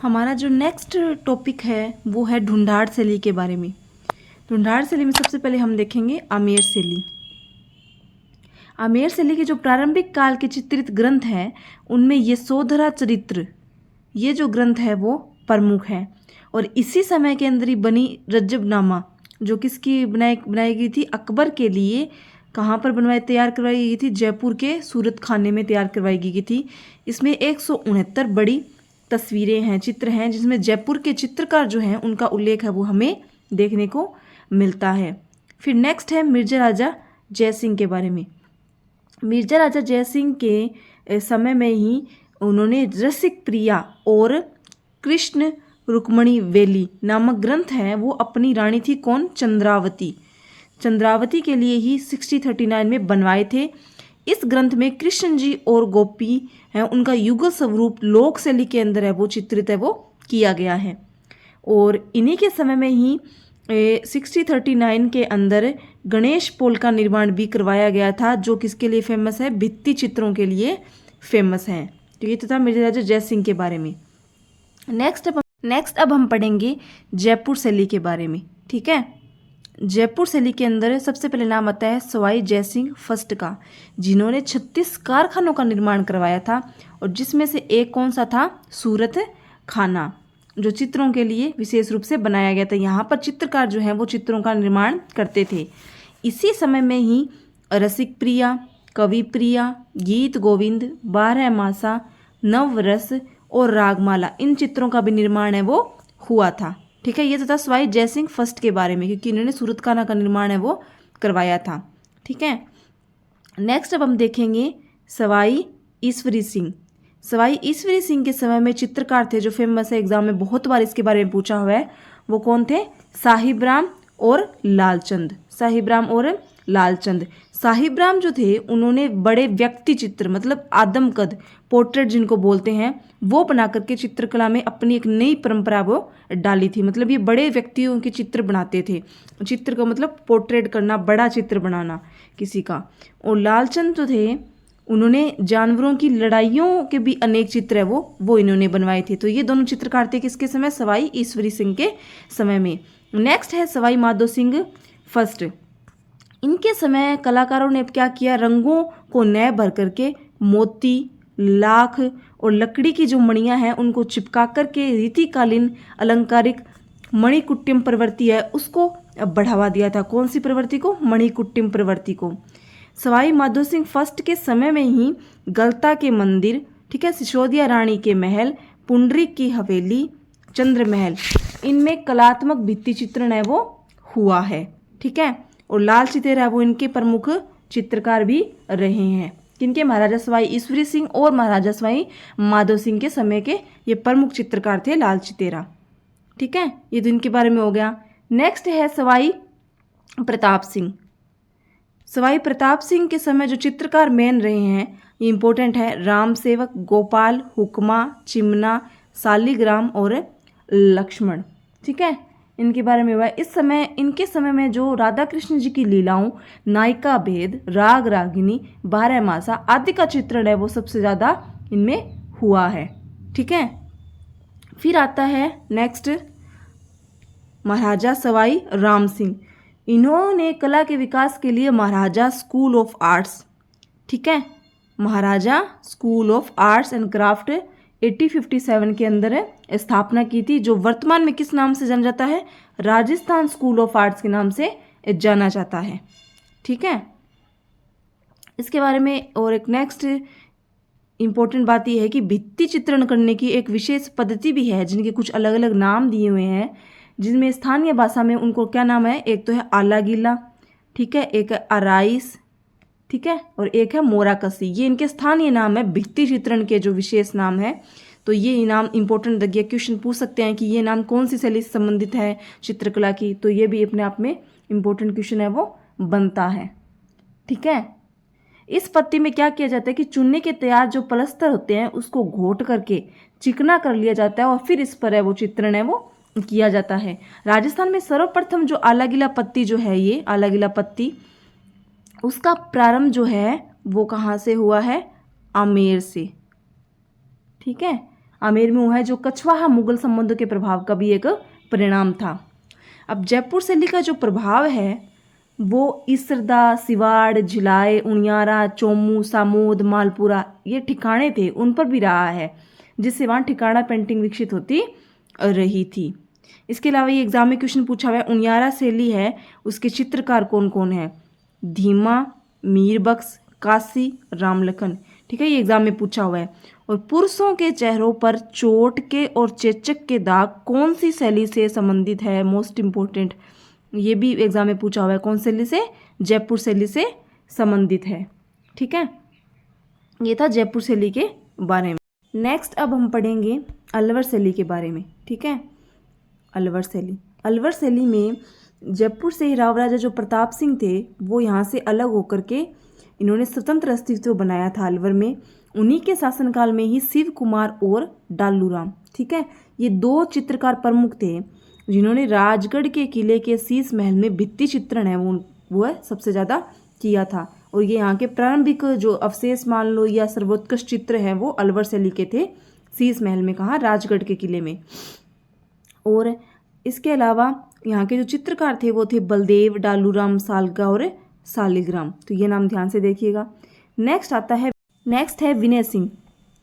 हमारा जो next topic है वो है ढूंढाड़ शैली के बारे में। ढूंढाड़ शैली में सबसे पहले हम देखेंगे आमेर शैली। आमेर शैली के जो प्रारंभिक काल के चित्रित ग्रंथ हैं उनमें यशोधरा चरित्र ये जो ग्रंथ है वो प्रमुख है। और इसी समय के अंदर ही बनी रज्जबनामा जो किसकी बनाई गई थी, अकबर के लिए। कहाँ पर तैयार करवाई गई थी, जयपुर के सूरत खाने में तैयार करवाई गई थी। इसमें 169 बड़ी तस्वीरें हैं, चित्र हैं, जिसमें जयपुर के चित्रकार जो हैं उनका उल्लेख है वो हमें देखने को मिलता है। फिर नेक्स्ट है मिर्जा राजा जयसिंह के बारे में। मिर्जा राजा जयसिंह के समय में ही उन्होंने रसिक प्रिया और कृष्ण रुक्मणी वेली नामक ग्रंथ है वो अपनी रानी थी कौन, चंद्रावती के लिए ही 1639 में बनवाए थे। इस ग्रंथ में कृष्ण जी और गोपी हैं उनका युगल स्वरूप लोक शैली के अंदर है वो चित्रित है वो किया गया है। और इन्हीं के समय में ही 1639 के अंदर गणेश पोल का निर्माण भी करवाया गया था जो किसके लिए फेमस है, भित्ति चित्रों के लिए फेमस है। तो ये तो था मिर्जा राजा जयसिंह के बारे में। नेक्स्ट अब हम पढ़ेंगे जयपुर शैली के बारे में। ठीक है, जयपुर शैली के अंदर सबसे पहले नाम आता है सवाई जयसिंह फर्स्ट का, जिन्होंने 36 कारखानों का निर्माण करवाया था और जिसमें से एक कौन सा था, सूरत खाना, जो चित्रों के लिए विशेष रूप से बनाया गया था। यहाँ पर चित्रकार जो हैं वो चित्रों का निर्माण करते थे। इसी समय में ही रसिक प्रिया, कवि प्रिया, गीत गोविंद, 12 मासा, नवरस और रागमाला इन चित्रों का भी निर्माण है वो हुआ था। ठीक है, ये तो था सवाई जयसिंह फर्स्ट के बारे में, क्योंकि इन्होंने सूरत खाना का निर्माण है वो करवाया था। ठीक है, नेक्स्ट अब हम देखेंगे सवाई ईश्वरी सिंह। सवाई ईश्वरी सिंह के समय में चित्रकार थे जो फेमस है, एग्जाम में बहुत बार इसके बारे में पूछा हुआ है। वो कौन थे, साहिब राम और लालचंद। साहिब राम और लालचंद। साहिब राम जो थे उन्होंने बड़े व्यक्ति चित्र मतलब आदमकद पोर्ट्रेट जिनको बोलते हैं वो बना करके चित्रकला में अपनी एक नई परंपरा वो डाली थी। मतलब ये बड़े व्यक्तियों के चित्र बनाते थे। चित्र का मतलब पोर्ट्रेट करना, बड़ा चित्र बनाना किसी का। और लालचंद जो थे उन्होंने जानवरों की लड़ाइयों के भी अनेक चित्र है वो इन्होंने बनवाए थे। तो ये दोनों चित्रकार थे किसके समय, सवाई ईश्वरी सिंह के समय में। नेक्स्ट है सवाई माधो सिंह फर्स्ट। इनके समय कलाकारों ने क्या किया, रंगों को नए भर करके मोती, लाख और लकड़ी की जो मणियां हैं उनको चिपका करके रीतिकालीन अलंकारिक मणिकुट्टिम प्रवृत्ति है उसको बढ़ावा दिया था। कौन सी प्रवृत्ति को, मणिकुट्टिम प्रवृत्ति को। सवाई माधो सिंह फर्स्ट के समय में ही गलता के मंदिर, ठीक है, सिसोदिया रानी के महल, पुंडरीक की हवेली, चंद्र महल, इनमें कलात्मक भित्ति चित्रण है वो हुआ है। ठीक है, और लाल चितेरा वो इनके प्रमुख चित्रकार भी रहे हैं। किनके, महाराजा सवाई ईश्वरी सिंह और महाराजा सवाई माधो सिंह के समय के ये प्रमुख चित्रकार थे लाल चितेरा। ठीक है, ये तो इनके बारे में हो गया। नेक्स्ट है सवाई प्रताप सिंह। सवाई प्रताप सिंह के समय जो चित्रकार मेन रहे हैं ये इंपॉर्टेंट है, राम सेवक, गोपाल, हुक्मा, चिमना, शालिग्राम और लक्ष्मण। ठीक है, इनके बारे में हुआ है। इनके समय में जो राधा कृष्ण जी की लीलाओं, नायिका भेद, राग रागिनी, 12 मासा आदि का चित्रण है वो सबसे ज़्यादा इनमें हुआ है। ठीक है, फिर आता है नेक्स्ट महाराजा सवाई राम सिंह। इन्होंने कला के विकास के लिए महाराजा स्कूल ऑफ आर्ट्स, ठीक है, Maharaja school of arts and craft 1857 के अंदर स्थापना की थी, जो वर्तमान में किस नाम से जाना जाता है, राजस्थान स्कूल ऑफ आर्ट्स के नाम से जाना जाता है। ठीक है, इसके बारे में और एक नेक्स्ट इंपॉर्टेंट बात यह है कि भित्ति चित्रण करने की एक विशेष पद्धति भी है जिनके कुछ अलग अलग नाम दिए हुए हैं, जिनमें स्थानीय भाषा में उनको क्या नाम है, एक तो है आला गीला, ठीक है, एक है अराइस, ठीक है, और एक है मोराकसी। ये इनके स्थानीय नाम है, भित्ति चित्रण के जो विशेष नाम है। तो ये नाम इंपॉर्टेंट लगे, क्वेश्चन पूछ सकते हैं कि ये नाम कौन सी शैली से संबंधित है चित्रकला की, तो ये भी अपने आप में इंपॉर्टेंट क्वेश्चन है वो बनता है। ठीक है, इस पत्ती में क्या किया जाता है कि चुनने के तैयार जो पलस्तर होते हैं उसको घोट करके चिकना कर लिया जाता है और फिर इस पर है वो चित्रण है वो किया जाता है। राजस्थान में सर्वप्रथम जो आला गीला पत्ती जो है, ये आला गीला पत्ती, उसका प्रारंभ जो है वो कहाँ से हुआ है, आमेर से। ठीक है, आमेर में हुआ है, जो कछवाहा मुगल संबंधों के प्रभाव का भी एक परिणाम था। अब जयपुर शैली का जो प्रभाव है वो इसरदा, सिवाड़, झिलाए, उनियारा, चोमू, सामोद, मालपुरा ये ठिकाने थे, उन पर भी रहा है, जिससे वहाँ ठिकाना पेंटिंग विकसित होती रही थी। इसके अलावा ये एग्जाम में क्वेश्चन पूछा हुआ है, उनियारा शैली है उसके चित्रकार कौन कौन है? धीमा, मीरबख्श, काशी, रामलखन। ठीक है, ये एग्जाम में पूछा हुआ है। और पुरुषों के चेहरों पर चोट के और चेचक के दाग कौन सी शैली से संबंधित है? मोस्ट इंपॉर्टेंट, ये भी एग्जाम में पूछा हुआ है। कौन शैली से? जयपुर शैली से संबंधित है। ठीक है, ये था जयपुर शैली के बारे में। नेक्स्ट अब हम पढ़ेंगे अलवर शैली के बारे में। ठीक है, अलवर शैली। अलवर शैली में जयपुर से हिराव राजा जो प्रताप सिंह थे वो यहाँ से अलग होकर के इन्होंने स्वतंत्र अस्तित्व बनाया था अलवर में। उन्हीं के शासनकाल में ही शिव कुमार और डालूराम, ठीक है, ये दो चित्रकार प्रमुख थे जिन्होंने राजगढ़ के किले के शीश महल में भित्ति चित्रण है वो सबसे ज़्यादा किया था। और ये यहाँ के प्रारंभिक जो अवशेष मान लो या सर्वोत्कृष्ट चित्र हैं वो अलवर शैली के थे, शीश महल में, कहाँ? राजगढ़ के किले में। और इसके अलावा यहाँ के जो चित्रकार थे वो थे बलदेव, डालूराम, सालगा और सालिग्राम। तो ये नाम ध्यान से देखिएगा। नेक्स्ट है विनय सिंह।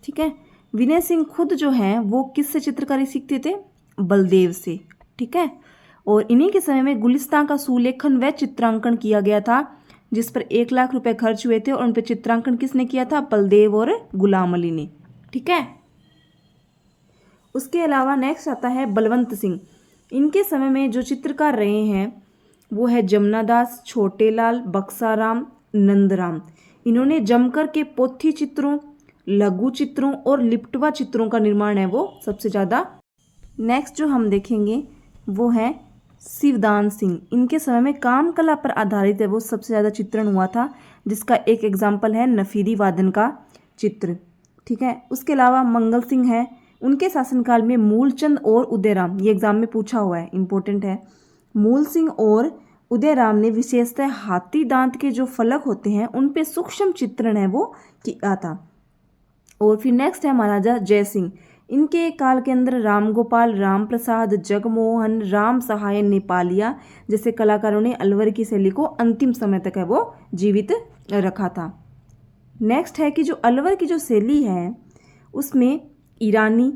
ठीक है, विनय सिंह खुद जो हैं वो किससे चित्रकारी सीखते थे? बलदेव से। ठीक है, और इन्हीं के समय में गुलिस्तान का सुलेखन व चित्रांकन किया गया था, जिस पर 1 लाख रुपए खर्च हुए थे और उन पर चित्रांकन किसने किया था? बलदेव और गुलाम अली ने। ठीक है, उसके अलावा नेक्स्ट आता है बलवंत सिंह। इनके समय में जो चित्रकार रहे हैं वो है जमुनादास, छोटेलाल, बक्साराम, नंदराम। इन्होंने जमकर के पोथी चित्रों, लघु चित्रों और लिपटवा चित्रों का निर्माण है वो सबसे ज़्यादा। नेक्स्ट जो हम देखेंगे वो है शिवदान सिंह। इनके समय में काम कला पर आधारित है वो सबसे ज़्यादा चित्रण हुआ था, जिसका एक एग्जाम्पल है नफीरी वादन का चित्र। ठीक है, उसके अलावा मंगल सिंह है, उनके शासनकाल में मूलचंद और उदयराम, ये एग्जाम में पूछा हुआ है, इंपॉर्टेंट है। मूल सिंह और उदयराम ने विशेषतः हाथी दांत के जो फलक होते हैं उन पे सूक्ष्म चित्रण है वो किया था। और फिर नेक्स्ट है महाराजा जय सिंह। इनके काल के अंदर राम गोपाल, राम प्रसाद, जगमोहन, राम सहाय, नेपालिया जैसे कलाकारों ने अलवर की शैली को अंतिम समय तक है वो जीवित रखा था। नेक्स्ट है कि जो अलवर की जो शैली है उसमें ईरानी,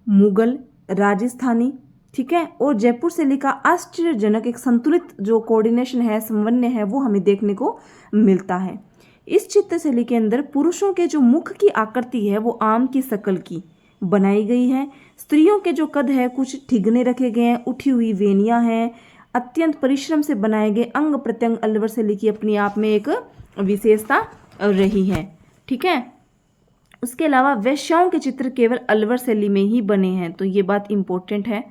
मुगल, राजस्थानी, ठीक है, और जयपुर शैली का आश्चर्यजनक एक संतुलित जो कोऑर्डिनेशन है, समन्वय है, वो हमें देखने को मिलता है। इस चित्र शैली के अंदर पुरुषों के जो मुख की आकृति है वो आम की शक्ल की बनाई गई है। स्त्रियों के जो कद है कुछ ठिगने रखे गए हैं, उठी हुई वेनियां हैं, अत्यंत परिश्रम से बनाए गए अंग प्रत्यंग अलवर शैली की अपने आप में एक विशेषता रही है। ठीक है, उसके अलावा वेश्याओं के चित्र केवल अलवर शैली में ही बने हैं, तो ये बात इंपॉर्टेंट है।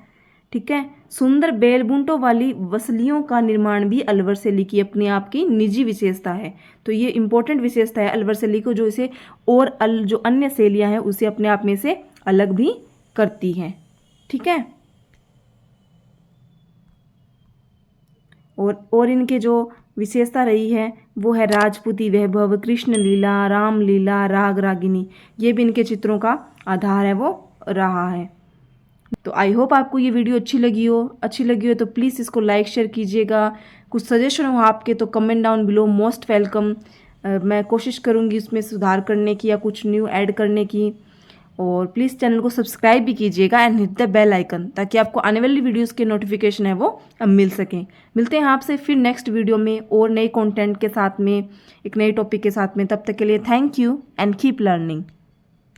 ठीक है, सुंदर बेलबुंटों वाली वसलियों का निर्माण भी अलवर शैली की अपने आप की निजी विशेषता है। तो ये इंपॉर्टेंट विशेषता है अलवर शैली को, जो इसे और जो अन्य शैलियां हैं उसे अपने आप में से अलग भी करती हैं। ठीक है, और इनके जो विशेषता रही है वो है राजपूती वैभव, कृष्ण लीला, राम लीला, राग रागिनी, ये भी इनके चित्रों का आधार है वो रहा है। तो आई होप आपको ये वीडियो अच्छी लगी हो तो प्लीज़ इसको लाइक शेयर कीजिएगा। कुछ सजेशन हो आपके तो comment down below, most welcome. मैं कोशिश करूँगी उसमें सुधार करने की या कुछ न्यू ऐड करने की। और प्लीज़ चैनल को सब्सक्राइब भी कीजिएगा and hit the bell icon, ताकि आपको आने वाली वीडियोस के नोटिफिकेशन है वो मिल सकें। मिलते हैं आपसे फिर नेक्स्ट वीडियो में और नए कंटेंट के साथ में, एक नए टॉपिक के साथ में। तब तक के लिए thank you and keep learning.